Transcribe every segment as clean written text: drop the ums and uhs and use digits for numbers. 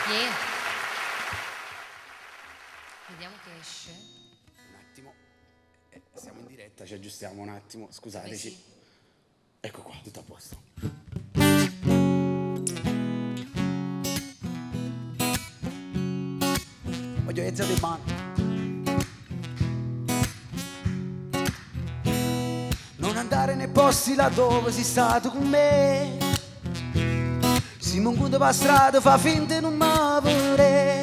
Yeah. Vediamo che esce. Un attimo, siamo in diretta, ci aggiustiamo un attimo, scusateci. Sì. Ecco qua, tutto a posto. Voglio iniziare in mano. Non andare nei posti là dove sei stato con me. Simon quando va strada fa finta di non m'avere.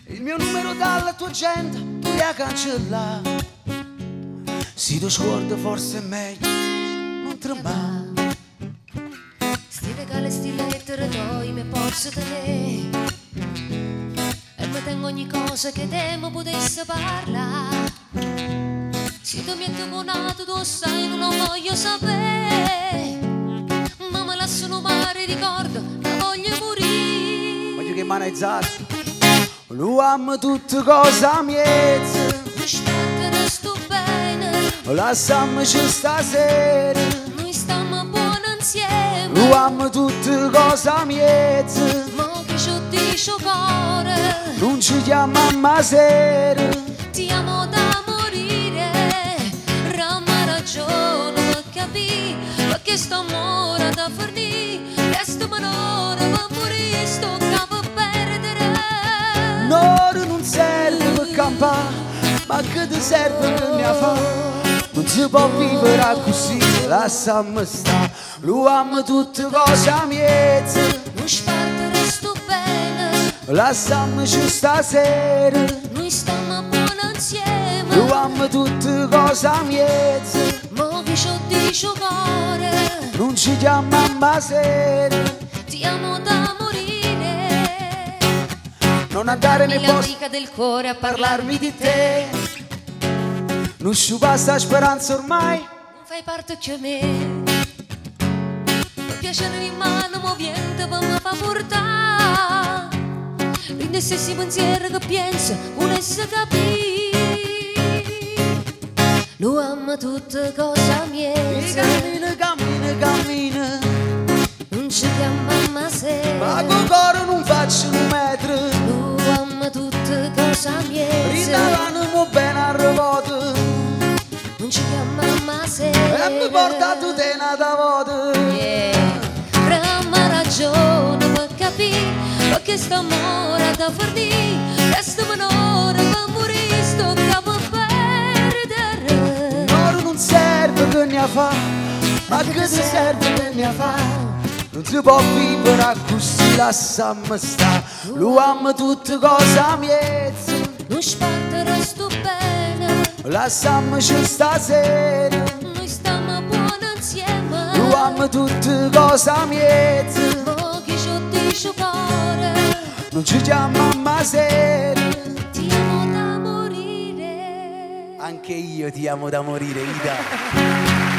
Il mio numero dalla tua agenda tu li hai cancellato. Se tu scordi forse è meglio non tremare. Sti regali, sti lettere, noi mi posso tenere. E mi tengo ogni cosa che temo potesse parlare. Se tu mi hai telefonato tu sai non lo voglio sapere. Ma me lasciano mare ricordo, la voglio morire. Voglio che mano alzata. Lui ama tutte cose miezze. Mi sperderò sto bene. Lasciamoci stasera. Noi stiamo buoni insieme. Lui ama tutte cose miezze. Ma che ci dice cuore. Non ci chiamiamo sera. Ti amo da morire. Ramma ragione per capire. Perché sto amore da fornire. Resto minore per morire. Sto capo a perdere. L'oro non serve per campare, ma che ti serve per mia fame? Non si può vivere così, lasciamo stare. Lui ama tutte cose miezze. Non spartere sto bene. Lasciamoci stasera. Noi stiamo buoni insieme. Lui ama tutte cose miezze. Ma che ci dice cuore. Non ci chiamiamo sera. Ti amo da morire. Non andare nei posti L'amica del cuore a parlarmi di te. Non ci basta speranza ormai. Non fai parte che me. Per piacere di mano movente per me fa portare. Rinde stessi pensieri che pensa, volesse capire. Lo ama tutte cose miezze. Cammina, cammina, cammina. Non ci chiama sera. Ma col cuore non faccio un metro. Lo ama tutte cose miezze. Rinalano bene a ruote. Non ci chiama sera. E mi porta tu te una volta. Ramma ragione per capire. Perché sto amore da fornire. Resto minore per morire. Sto capo a perdere. L'oro non serve che ne fa, ma che ti serve che ne fa? Non si può vivere così, lasciamo stare. Lui ama tutte cose miezze. Non spartere sto bene. Lasciamoci stasera. Noi stiamo buoni insieme. Lui ama tutte cose miezze. Ma che ci dice cuore. Non ci chiamiamo sera. Ti amo da morire. Anche io ti amo da morire, Ida.